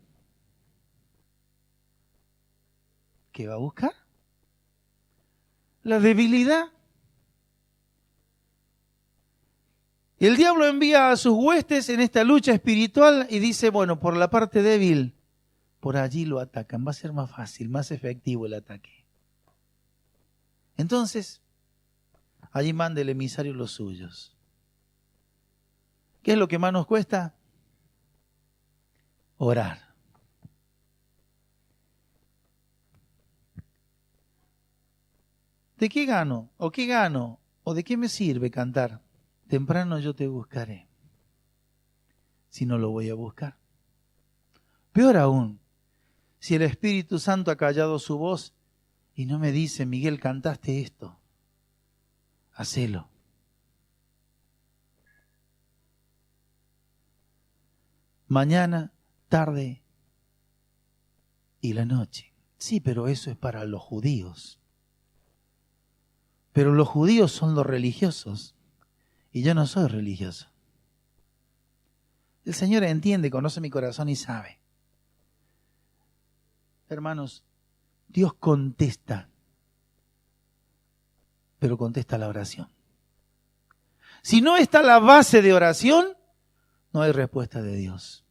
¿Qué va a buscar? La debilidad. El diablo envía a sus huestes en esta lucha espiritual y dice, bueno, por la parte débil, por allí lo atacan. Va a ser más fácil, más efectivo el ataque. Entonces, allí manda el emisario los suyos. ¿Qué es lo que más nos cuesta? Orar. ¿De qué gano? ¿O qué gano? ¿O de qué me sirve cantar? Temprano yo te buscaré, si no lo voy a buscar. Peor aún, si el Espíritu Santo ha callado su voz y no me dice, Miguel, cantaste esto, hacelo. Mañana, tarde y la noche. Sí, pero eso es para los judíos. Pero los judíos son los religiosos. Y yo no soy religioso. El Señor entiende, conoce mi corazón y sabe. Hermanos, Dios contesta, pero contesta la oración. Si no está la base de oración, no hay respuesta de Dios.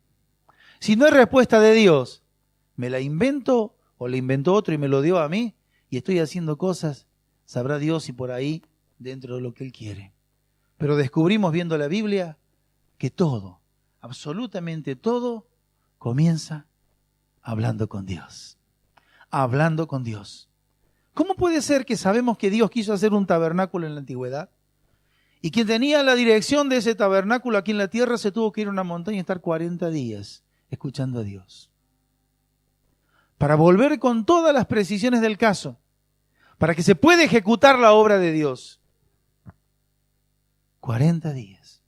Si no hay respuesta de Dios, me la invento o la inventó otro y me lo dio a mí y estoy haciendo cosas, sabrá Dios si por ahí dentro de lo que Él quiere. Pero descubrimos viendo la Biblia que todo, absolutamente todo, comienza hablando con Dios. Hablando con Dios. ¿Cómo puede ser que sabemos que Dios quiso hacer un tabernáculo en la antigüedad? Y quien tenía la dirección de ese tabernáculo aquí en la tierra se tuvo que ir a una montaña y estar 40 días escuchando a Dios. Para volver con todas las precisiones del caso. Para que se pueda ejecutar la obra de Dios. 40 días.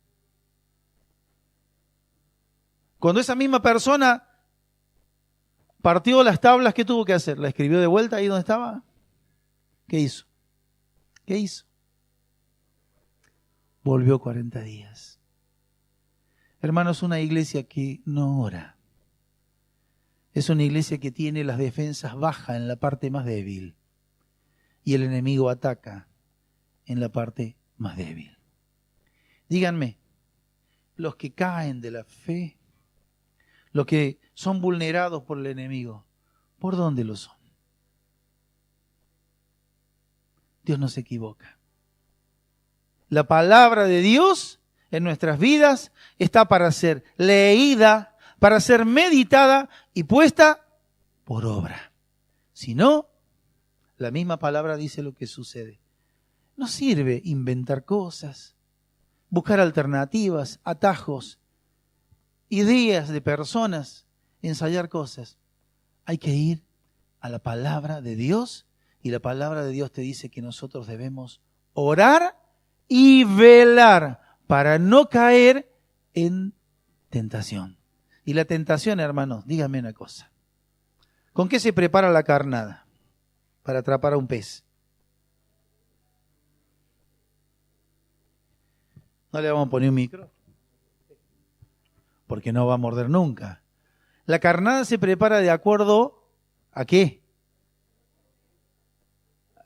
Cuando esa misma persona partió las tablas, ¿qué tuvo que hacer? ¿La escribió de vuelta ahí donde estaba? ¿Qué hizo? ¿Qué hizo? Volvió 40 días. Hermanos, una iglesia que no ora. Es una iglesia que tiene las defensas bajas en la parte más débil. Y el enemigo ataca en la parte más débil. Díganme, los que caen de la fe, los que son vulnerados por el enemigo, ¿por dónde lo son? Dios no se equivoca. La palabra de Dios en nuestras vidas está para ser leída, para ser meditada y puesta por obra. Si no, la misma palabra dice lo que sucede. No sirve inventar cosas, buscar alternativas, atajos, ideas de personas, ensayar cosas. Hay que ir a la palabra de Dios y la palabra de Dios te dice que nosotros debemos orar y velar para no caer en tentación. Y la tentación, hermanos, díganme una cosa. ¿Con qué se prepara la carnada para atrapar a un pez? No le vamos a poner un micro, porque no va a morder nunca. La carnada se prepara de acuerdo ¿a qué?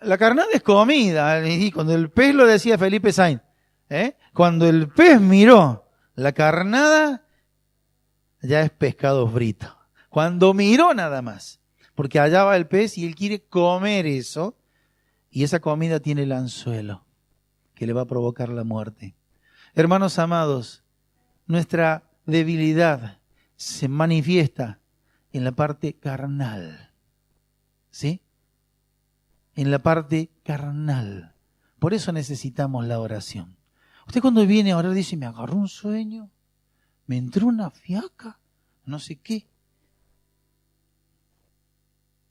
La carnada es comida. Y cuando el pez, lo decía Felipe Sainz, cuando el pez miró la carnada, ya es pescado frito. Cuando miró nada más. Porque allá va el pez y él quiere comer eso. Y esa comida tiene el anzuelo que le va a provocar la muerte. Hermanos amados, nuestra debilidad se manifiesta en la parte carnal. ¿Sí? En la parte carnal. Por eso necesitamos la oración. Usted cuando viene a orar dice, me agarró un sueño, me entró una fiaca, no sé qué.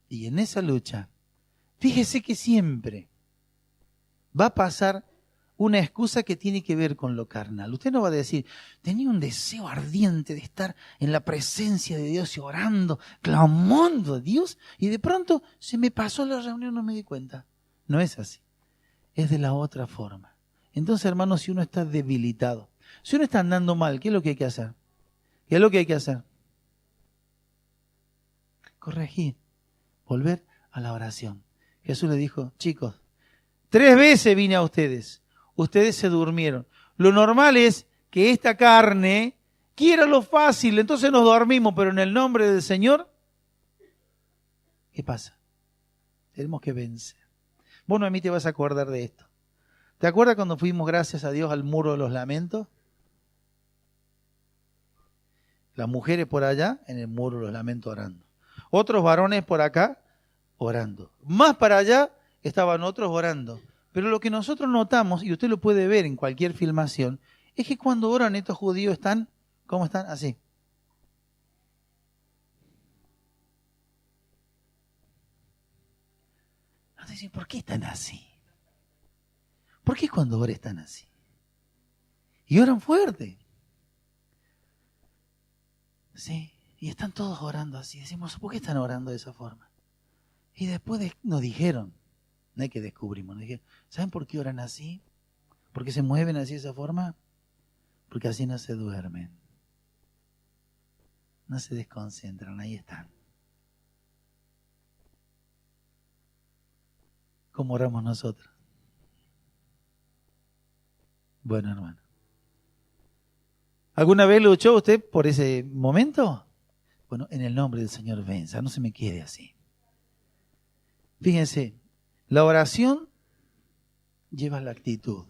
Y en esa lucha, fíjese que siempre va a pasar una excusa que tiene que ver con lo carnal. Usted no va a decir, tenía un deseo ardiente de estar en la presencia de Dios y orando, clamando a Dios, y de pronto se me pasó la reunión, no me di cuenta. No es así. Es de la otra forma. Entonces, hermanos, si uno está debilitado, si uno está andando mal, ¿qué es lo que hay que hacer? ¿Qué es lo que hay que hacer? Corregir, volver a la oración. Jesús le dijo, chicos, 3 veces vine a ustedes. Ustedes se durmieron. Lo normal es que esta carne quiera lo fácil, entonces nos dormimos, pero en el nombre del Señor, ¿qué pasa? Tenemos que vencer. Vos, Noemí, te vas a acordar de esto. ¿Te acuerdas cuando fuimos, gracias a Dios, al muro de los lamentos? Las mujeres por allá, en el muro de los lamentos orando. Otros varones por acá, orando. Más para allá, estaban otros orando. Pero lo que nosotros notamos, y usted lo puede ver en cualquier filmación, es que cuando oran estos judíos están, ¿cómo están? Así. Entonces, ¿por qué están así? ¿Por qué cuando oran están así? Y oran fuerte. Sí, y están todos orando así. Decimos, ¿por qué están orando de esa forma? Y después nos dijeron, no hay que descubrimos, nos dijeron, ¿saben por qué oran así? ¿Por qué se mueven así de esa forma? Porque así no se duermen. No se desconcentran, ahí están. ¿Cómo oramos nosotros? Bueno, hermano. ¿Alguna vez luchó usted por ese momento? Bueno, en el nombre del Señor venza, no se me quede así. Fíjense, la oración lleva la actitud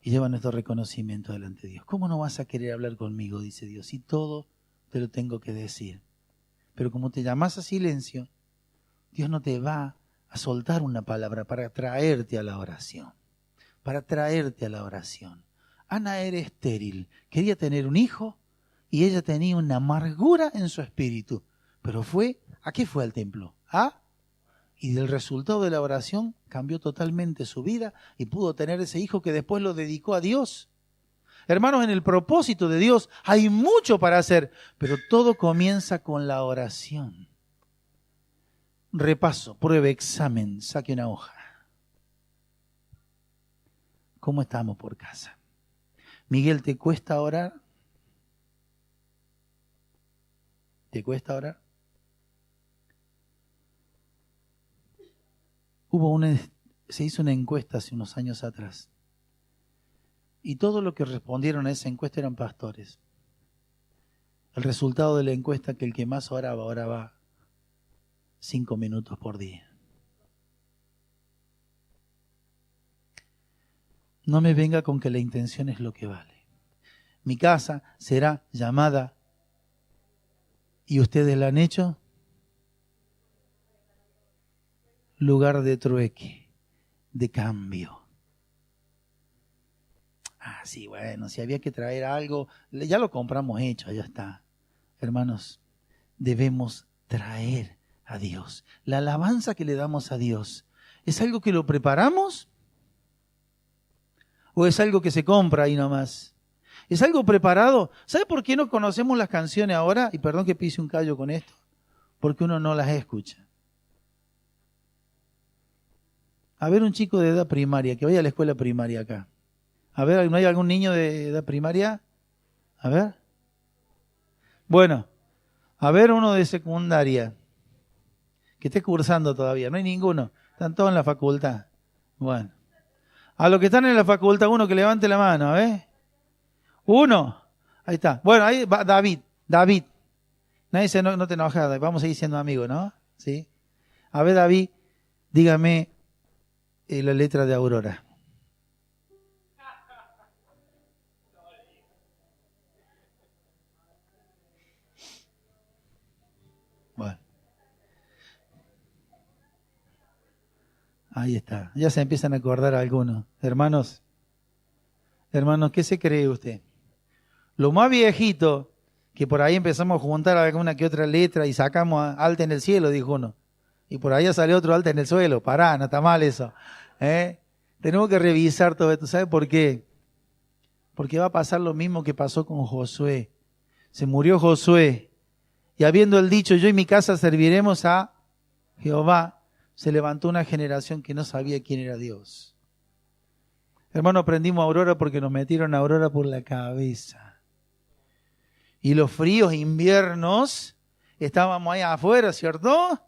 y lleva nuestro reconocimiento delante de Dios. ¿Cómo no vas a querer hablar conmigo? Dice Dios, si todo te lo tengo que decir. Pero como te llamas a silencio, Dios no te va a soltar una palabra para traerte a la oración. Para traerte a la oración. Ana era estéril, quería tener un hijo y ella tenía una amargura en su espíritu. Pero ¿a qué fue al templo? Y del resultado de la oración cambió totalmente su vida y pudo tener ese hijo que después lo dedicó a Dios. Hermanos, en el propósito de Dios hay mucho para hacer, pero todo comienza con la oración. Repaso, pruebe, examen, saque una hoja. ¿Cómo estamos por casa? Miguel, ¿te cuesta orar? ¿Te cuesta orar? Se hizo una encuesta hace unos años atrás. Y todos los que respondieron a esa encuesta eran pastores. El resultado de la encuesta es que el que más oraba 5 minutos por día. No me venga con que la intención es lo que vale. Mi casa será llamada, ¿y ustedes la han hecho? Lugar de trueque, de cambio. Sí, bueno, si había que traer algo, ya lo compramos hecho, ya está. Hermanos, debemos traer a Dios. La alabanza que le damos a Dios, ¿es algo que lo preparamos? ¿O es algo que se compra ahí nomás? ¿Es algo preparado? ¿Sabe por qué no conocemos las canciones ahora? Y perdón que pise un callo con esto. Porque uno no las escucha. A ver, un chico de edad primaria, que vaya a la escuela primaria acá. A ver, ¿no hay algún niño de edad primaria? A ver. Bueno, a ver uno de secundaria, que esté cursando todavía. No hay ninguno. Están todos en la facultad. Bueno. A los que están en la facultad, uno que levante la mano, a ver. Uno. Ahí está. Bueno, ahí va David. Nadie dice, no te enojas, vamos a ir siendo amigos, ¿no? ¿Sí? A ver, David, dígame la letra de Aurora. Bueno. Ahí está. Ya se empiezan a acordar algunos. Hermanos, ¿qué se cree usted? Lo más viejito, que por ahí empezamos a juntar alguna que otra letra y sacamos alta en el cielo, dijo uno. Y por ahí salió otro alta en el suelo. Pará, no está mal eso. Tenemos que revisar todo esto. ¿Sabe por qué? Porque va a pasar lo mismo que pasó con Josué. Se murió Josué. Y habiendo él dicho, yo y mi casa serviremos a Jehová, se levantó una generación que no sabía quién era Dios. Hermano, aprendimos Aurora porque nos metieron a Aurora por la cabeza. Y los fríos inviernos, estábamos ahí afuera, ¿cierto?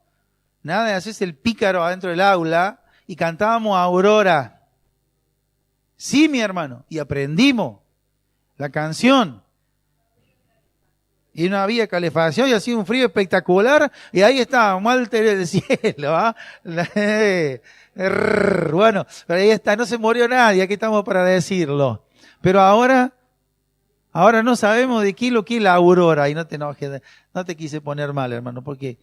Nada de hacerse el pícaro adentro del aula y cantábamos Aurora. Sí, mi hermano, y aprendimos la canción. Y no había calefacción y hacía un frío espectacular y ahí estábamos al del cielo. Bueno, pero ahí está, no se murió nadie, aquí estamos para decirlo. Pero ahora no sabemos de qué lo que es la aurora. Y no te enojes, no te quise poner mal, hermano, porque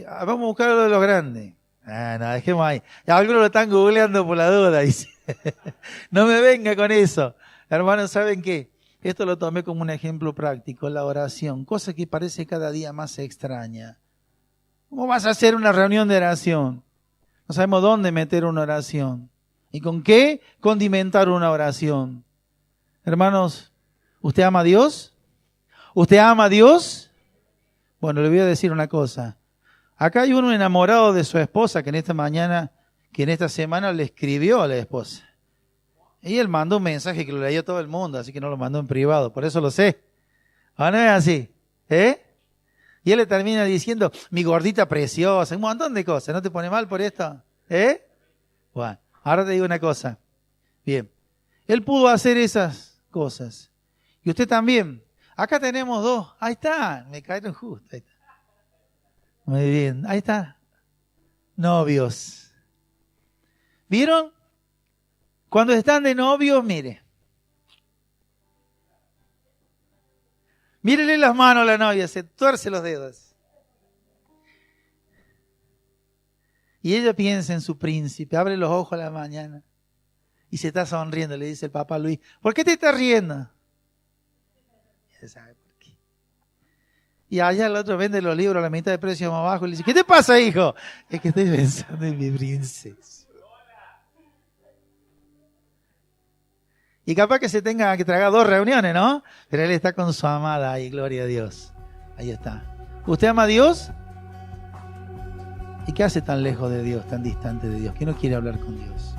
vamos a buscar lo de los grandes. No, dejemos ahí. Ya algunos lo están googleando por la duda, dice. No me venga con eso. Hermanos, ¿saben qué? Esto lo tomé como un ejemplo práctico, la oración, cosa que parece cada día más extraña. ¿Cómo vas a hacer una reunión de oración? No sabemos dónde meter una oración. ¿Y con qué condimentar una oración? Hermanos, ¿usted ama a Dios? ¿Usted ama a Dios? Bueno, le voy a decir una cosa. Acá hay uno enamorado de su esposa que en esta semana le escribió a la esposa. Y él mandó un mensaje que lo leyó todo el mundo, así que no lo mandó en privado, por eso lo sé. ¿O no es así? Y él le termina diciendo, mi gordita preciosa, un montón de cosas. ¿No te pone mal por esto? Bueno, ahora te digo una cosa. Bien, él pudo hacer esas cosas. Y usted también. Acá tenemos dos. Ahí está, me cayeron justo. Ahí está. Muy bien, ahí está. Novios. ¿Vieron? Cuando están de novios, mire. Mírele las manos a la novia, se tuerce los dedos. Y ella piensa en su príncipe, abre los ojos a la mañana y se está sonriendo. Le dice el papá Luis, ¿por qué te estás riendo? Ya sabe por qué. Y allá el otro vende los libros a la mitad de precio más bajo y le dice, ¿qué te pasa, hijo? Es que estoy pensando en mi princesa. Y capaz que se tenga que tragar 2 reuniones, ¿no? Pero él está con su amada ahí, gloria a Dios. Ahí está. ¿Usted ama a Dios? ¿Y qué hace tan lejos de Dios, tan distante de Dios? ¿Qué no quiere hablar con Dios?